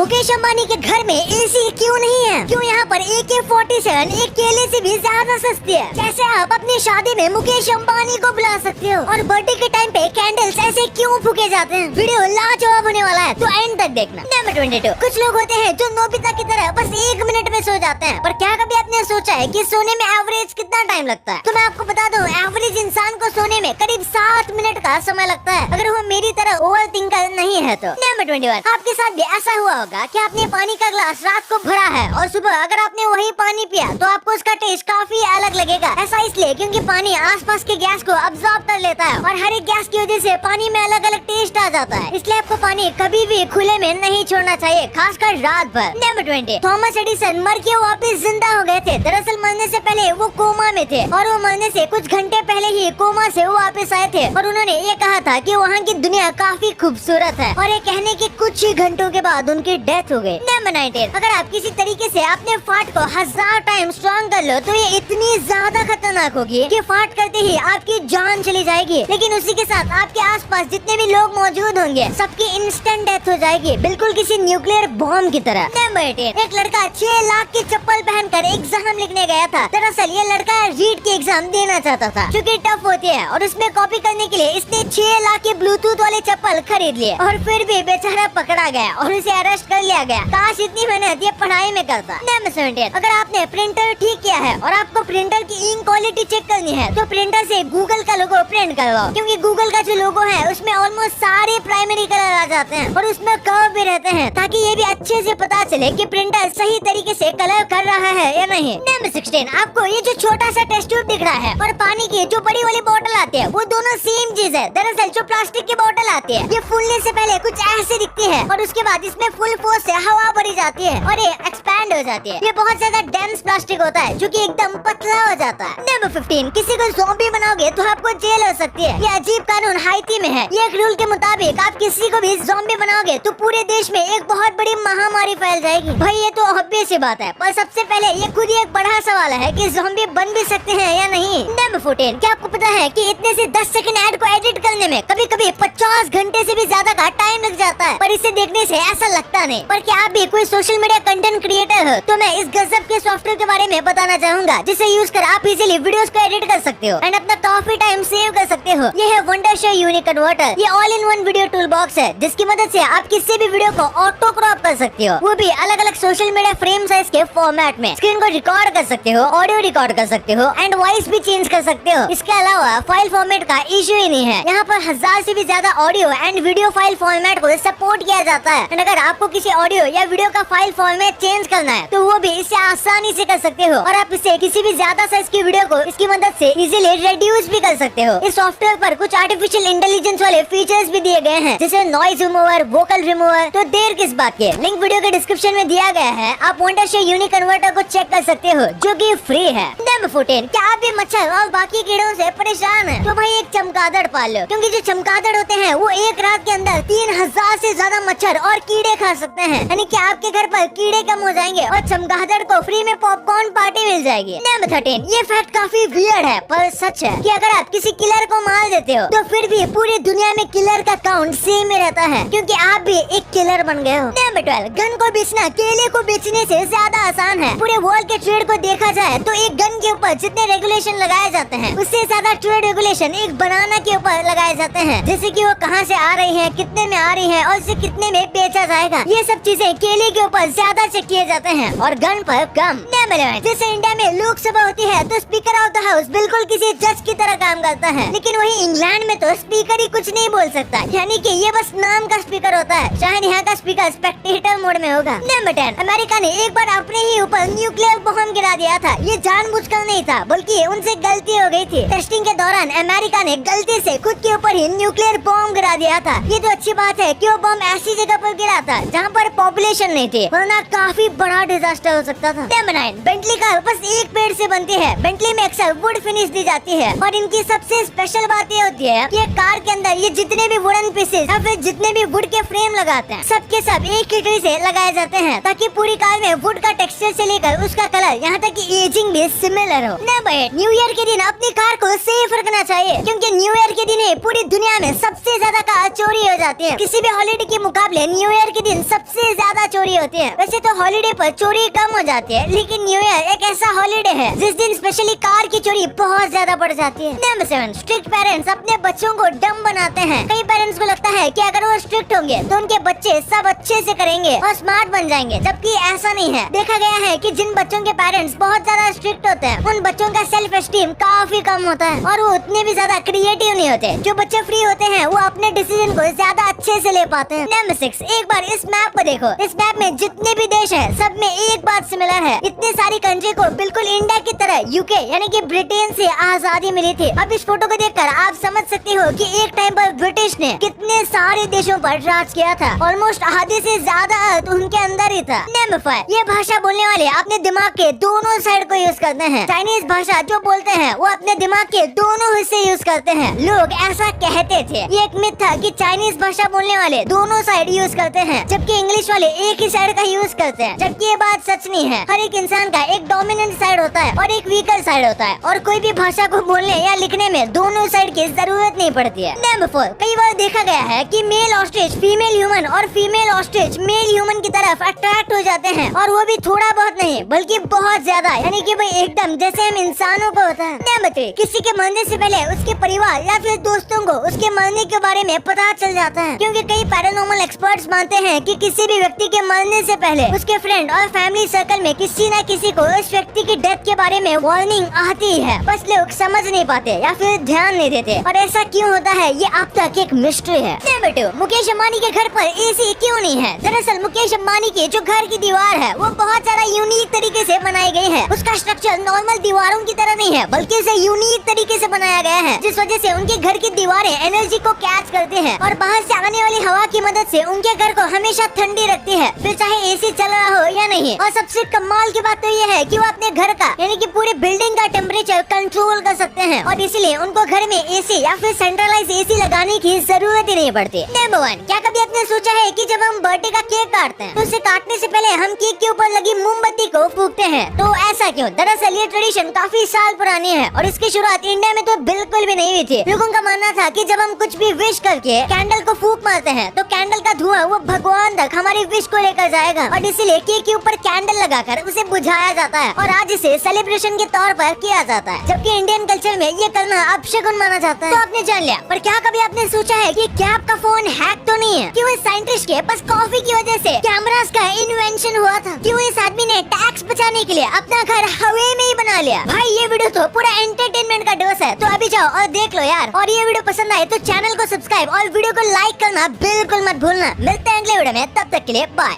मुकेश अंबानी के घर में एसी क्यों नहीं है? क्यों यहाँ पर AK-47 एक केले से भी ज्यादा सस्ती है? कैसे आप अपनी शादी में मुकेश अंबानी को बुला सकते हो? और बर्थडे के टाइम पे कैंडल्स ऐसे क्यों फूके जाते हैं? वीडियो लाजवाब होने वाला है, तो एंड तक देखना। नंबर 22, कुछ लोग होते हैं जो नोबिता की तरह बस 1 मिनट में सो जाते हैं, पर क्या कभी आपने सोचा है कि सोने में एवरेज कितना टाइम लगता है? तो मैं आपको बता दूं, एवरेज इंसान को सोने में करीब 7 मिनट का समय लगता है, अगर वो मेरी तरह ओवर थिंकर नहीं है तो। नंबर 21, आपके साथ भी ऐसा हुआ होगा कि आपने पानी का ग्लास रात को भरा है और सुबह अगर आपने वही पानी पिया तो आपको उसका टेस्ट काफी अलग लगेगा। ऐसा इसलिए क्योंकि पानी आसपास के गैस को अब्सॉर्ब कर लेता है और हर एक गैस की वजह से पानी में अलग अलग टेस्ट आ जाता है। इसलिए आपको पानी कभी भी खुले में नहीं छोड़ना चाहिए, खासकर रात भर। नंबर 20, थॉमस एडिसन मर के वापस जिंदा हो गए थे। दरअसल मरने से पहले वो कोमा में थे और वो मरने से कुछ घंटे पहले ही कोमा से वापस आए थे और उन्होंने ये कहा था कि वहाँ की दुनिया काफी खूबसूरत है और ये कहने के कुछ ही घंटों के बाद उनकी डेथ हो गई। नंबर 19, अगर आप किसी तरीके से अपने फाट को 1000 टाइम स्ट्रॉन्ग कर लो तो ये इतनी ज्यादा खतरनाक होगी कि फाट करते ही आपकी जान चली जाएगी, लेकिन उसी के साथ आपके आसपास जितने भी लोग मौजूद होंगे सबकी इंस्टेंट डेथ हो जाएगी, बिल्कुल किसी न्यूक्लियर बॉम्ब की तरह। नंबर 18, एक लड़का 6 लाख की चप्पल पहनकर एग्जाम लिखने गया था। दरअसल ये लड़का रीट की एग्जाम देना चाहता था जो कि टफ होती है और उसमें कॉपी करने के लिए इसने 6 लाख के ब्लूटूथ वाले चप्पल खरीद लिए और फिर भी बेचारा पकड़ा गया और उसे अरेस्ट कर लिया गया। काश इतनी मेहनत ये पढ़ाई में करता। नंबर 17, अगर आपने प्रिंटर ठीक किया है और आपको प्रिंटर की इंक क्वालिटी चेक करनी है तो प्रिंटर से गूगल का लोगो प्रिंट करवाओ, क्योंकि गूगल का जो लोगो है उसमें ऑलमोस्ट सारे प्राइमरी कलर आ जाते हैं और उसमें कर्व भी रहते हैं, ताकि ये भी अच्छे से पता चले कि प्रिंटर सही तरीके से कलर कर रहा है या नहीं। नंबर 16, आपको ये जो छोटा सा टेस्ट ट्यूब दिख रहा है और पानी की जो बड़ी वाली बोतल आती है वो दोनों सेम चीज है। दरअसल जो प्लास्टिक की बोतल आती है ये फूलने से पहले कुछ ऐसे दिखती है और उसके बाद इसमें फुल फोर्स से हवा भरी जाती है और ये एक्सपैंड हो जाती है। ये बहुत ज्यादा डेंस प्लास्टिक होता है जो कि एकदम पतला हो जाता है। नंबर 15, किसी को ज़ॉम्बी बनाओगे तो आपको जेल हो सकती है। ये अजीब कानून हाइती में है। ये एक रूल के मुताबिक आप किसी को भी ज़ॉम्बी बनाओगे तो पूरे देश में एक बहुत बड़ी महामारी फैल जाएगी। भाई ये तो ऑब्वियस सी बात है, पर सबसे पहले ये खुद ही एक बड़ा सवाल है कि ज़ॉम्बी बन भी सकते हैं या नहीं। नंबर 14, क्या आपको पता है कि इतने से 10 सेकंड ऐड को एडिट करने में कभी कभी 50 घंटे से भी ज्यादा का टाइम लग जाता है, पर इसे देखने से ऐसा लगता नहीं। पर क्या आप भी कोई सोशल मीडिया कंटेंट क्रिएटर हो तो मैं इस गजब के सॉफ्टवेयर के बारे में बताना चाहूंगा जिसे यूज कर आप इजीली वीडियोस को एडिट कर सकते हो एंड अपना काफी टाइम सेव कर सकते हो। ये है वंडरशो यूनिक कन्वर्टर। ये all in one video tool box है जिसकी मदद से आप किसी भी वीडियो को ऑटो क्रॉप कर सकते हो, वो भी अलग अलग सोशल मीडिया फ्रेम साइज के फॉर्मेट में। स्क्रीन को रिकॉर्ड कर सकते हो, ऑडियो रिकॉर्ड कर सकते हो एंड वॉइस भी चेंज कर सकते हो। इसके अलावा फाइल फॉर्मेट का इश्यू ही नहीं है। यहाँ पर 1000 से भी ज्यादा audio and video file format को सपोर्ट किया जाता है एंड अगर आपको किसी ऑडियो या वीडियो का फाइल फॉर्मेट चेंज करना है तो वो भी इससे आसानी से कर सकते हो और आप इससे किसी भी ज्यादा साइज की वीडियो को इसकी मदद से इजीली रिड्यूस भी कर सकते हो। इस सॉफ्टवेयर पर कुछ आर्टिफिशियल इंटेलिजेंस वाले फीचर्स भी दिए गए हैं जैसे नॉइज रिमूवर, वोकल रिमूवर। तो देर किस बात की, लिंक वीडियो के डिस्क्रिप्शन में दिया गया है। आप वंडरशो यूनिक कन्वर्टर को चेक कर सकते हो जो कि फ्री है। नंबर 14, क्या आप भी मच्छर और बाकी कीड़ों से परेशान है तो भाई एक चमगादड़ पाल लो, क्योंकि जो चमगादड़ होते हैं वो एक रात के अंदर 3000 से ज्यादा मच्छर और कीड़े खा सकते हैं, यानी कि आपके घर पर कीड़े कम हो जाएंगे और चमगादड़ को फ्री में पॉपकॉर्न पार्टी मिल जाएगी। नंबर 13, ये फैक्ट काफी वियर्ड है पर सच है कि अगर आप किसी किलर को मार देते हो तो फिर भी पूरी दुनिया में किलर का काउंट सेम ही रहता है, क्योंकि आप भी एक किलर बन गए हो। नंबर 12, गन को बेचना केले को बेचने से ज्यादा आसान है। पूरे वर्ल्ड के ट्रेड को देखा जाए तो एक गन के ऊपर जितने रेगुलेशन लगाए जाते हैं उससे ज्यादा ट्रेड रेगुलेशन एक बनाना के ऊपर लगाए जाते हैं, जैसे कि वो कहाँ से आ रही है, कितने में आ रही है और इसे कितने में बेचा जाएगा। ये सब चीजें केले के ऊपर ज्यादा चेक किए जाते हैं और गन पर कम। नंबर 11, जैसे इंडिया में लोकसभा होती है तो स्पीकर ऑफ द हाउस बिल्कुल किसी जज की तरह काम करता है, लेकिन वही इंग्लैंड में तो स्पीकर ही कुछ नहीं बोल सकता, यानी कि ये बस नाम का स्पीकर होता है। शायद यहाँ का स्पीकर स्पेक्टेटर मोड में होगा। नंबर 10, अमेरिका ने एक बार अपने ही ऊपर न्यूक्लियर बम गिरा दिया था। ये जानबूझकर नहीं था बल्कि उनसे गलती हो गई थी। टेस्टिंग के दौरान अमेरिका ने गलती से खुद के ऊपर ही न्यूक्लियर बम गिरा दिया था। ये तो अच्छी बात है कि वो बम ऐसी जगह पर गिरा था जहाँ पर पॉपुलेशन नहीं थी, वरना काफी बड़ा डिजास्टर हो सकता था। नंबर 9, बेंटली कार बस एक पेड़ से बनती है। बेंटली में अक्सर वुड फिनिश दी जाती है और इनकी सबसे स्पेशल बात ये होती है कि कार के अंदर ये जितने भी वुडन पीसेस या फिर जितने भी वुड के फ्रेम लगाते हैं सबके सब एक ही ट्री से लगाए जाते हैं, ताकि पूरी कार में वुड का टेक्सचर से लेकर उसका कलर यहाँ तक कि एजिंग भी सिमिलर हो। नंबर 8, न्यू ईयर के दिन अपनी कार को सेफ रखना चाहिए, क्योंकि न्यू ईयर के दिन पूरी दुनिया में सबसे ज्यादा कार चोरी हो जाती है। किसी भी हॉलिडे के मुकाबले न्यू ईयर के दिन सबसे ज्यादा चोरी होती है। वैसे तो हॉलीडे पर चोरी कम हो जाती है, लेकिन न्यू ईयर एक ऐसा हॉलीडे है जिस दिन स्पेशली कार की चोरी बहुत ज्यादा बढ़ जाती है। नंबर 7, स्ट्रिक्ट पेरेंट्स अपने बच्चों को डम बनाते हैं। कई पेरेंट्स को लगता है कि अगर वो स्ट्रिक्ट होंगे तो उनके बच्चे सब अच्छे से करेंगे और स्मार्ट बन जाएंगे, जबकि ऐसा नहीं है। देखा गया है कि जिन बच्चों के पेरेंट्स बहुत ज्यादा स्ट्रिक्ट होते हैं उन बच्चों का सेल्फ एस्टीम काफी कम होता है और वो उतने भी ज्यादा क्रिएटिव नहीं होते। जो बच्चे फ्री होते हैं वो अपने डिसीजन को ज्यादा अच्छे से ले पाते हैं। नंबर 6, एक बार इस मैप को देखो। इस मैप में जितने भी देश है सब में एक बात सिमिलर है। इतने सारी कंट्री को बिल्कुल इंडिया की तरह यूके यानी कि ब्रिटेन से आजादी मिली थी। अब इस फोटो को देखकर आप समझ सकते हो कि एक टाइम पर ब्रिटिश ने कितने सारे देशों पर राज किया था। ऑलमोस्ट आधे से ज्यादा अर्थ उनके अंदर ही था। नंबर 5, ये भाषा बोलने वाले अपने दिमाग के दोनों साइड को यूज करते हैं। चाइनीज भाषा जो बोलते हैं वो अपने दिमाग के दोनों हिस्से यूज करते हैं। लोग ऐसा कहते थे, ये एक मिथ था कि चाइनीज भाषा बोलने वाले दोनों साइड यूज करते हैं, जबकि इंग्लिश वाले एक ही साइड का यूज करते हैं। जबकि ये बात सच नहीं है। हर एक इंसान का एक डोमिनेंट साइड होता है और एक वीकर साइड होता है, और कोई भी भाषा को बोलने या लिखने में दोनों साइड की जरूरत नहीं पड़ती है। नंबर 4, कई बार देखा गया है कि मेल ऑस्ट्रिच फीमेल ह्यूमन और फीमेल ऑस्ट्रिच मेल ह्यूमन की तरफ अट्रैक्ट हो जाते हैं, और वो भी थोड़ा बहुत नहीं बल्कि बहुत ज्यादा, यानी कि भाई एकदम जैसे हम इंसानों को होता है। नंबर 3, किसी के मरने से पहले उसके परिवार या फिर दोस्तों को उसके मरने के बारे में पता चल जाता है, क्योंकि कई पैरानॉर्मल एक्सपर्ट्स मानते हैं कि किसी भी व्यक्ति के मरने से पहले उसके फ्रेंड और फैमिली सर्कल में किसी न किसी को उस व्यक्ति की डेथ के बारे में वार्निंग आती है, बस लोग समझ नहीं पाते या फिर ध्यान नहीं देते। और ऐसा क्यों होता है ये अब तक एक मिस्ट्री है। नंबर 2, मुकेश अंबानी के घर पर एसी क्यों नहीं है? दरअसल मुकेश अंबानी की जो घर की दीवार है वो बहुत ज्यादा यूनिक तरीके से बनाई गई है। उसका स्ट्रक्चर नॉर्मल दीवारों की तरह नहीं है, बल्कि इसे यूनिक तरीके से बनाया गया है, जिस वजह से उनके घर की दीवारें एनर्जी को कैच करती हैं और बाहर से आने वाली हवा की मदद से उनके घर को हमेशा ठंडी रखती है, फिर चाहे एसी चल रहा हो या नहीं। और सबसे कमाल की बात तो ये है कि वो अपने घर का यानी कि पूरी बिल्डिंग का टेम्परेचर कंट्रोल कर सकते हैं, और इसीलिए उनको घर में एसी या फिर सेंट्रलाइज एसी लगाने की जरूरत ही नहीं पड़ती। नंबर 1, क्या कभी आपने सोचा है कि जब हम बर्थडे का केक काटते हैं तो उसे काटने से पहले हम केक के ऊपर लगी मोमबत्ती को फूकते हैं? तो ऐसा क्यों? दरअसल ये ट्रेडिशन काफी साल पुरानी है और इसकी शुरुआत इंडिया में तो बिल्कुल भी नहीं हुई थी। लोगों का मानना था कि जब हम कुछ भी विश करके कैंडल को फूक मारते हैं तो कैंडल का धुआं वो भगवान तक हमारी विश को लेकर जाएगा, और इसीलिए केक के ऊपर कैंडल लगाकर उसे बुझाया जाता है और आज इसे सेलिब्रेशन के तौर पर किया जाता है, जबकि इंडियन कल्चर में ये करना अपशगुन माना जाता है। तो आपने जान लिया, पर क्या कभी आपने सोचा है कि क्या आपका फोन हैक तो नहीं है? क्यों इस साइंटिस्ट के पास कॉफी की वजह से कैमरास का इन्वेंशन हुआ था? क्यों इस आदमी ने टैक्स बचाने के लिए अपना घर हवा में ही बना लिया? भाई ये वीडियो तो पूरा एंटरटेनमेंट का डोज है, तो अभी जाओ और देख लो यार। और ये वीडियो पसंद आए तो चैनल को सब्सक्राइब और वीडियो को लाइक करना बिल्कुल मत भूलना। मिलते हैं अगले वीडियो में, तब तक के लिए बाय।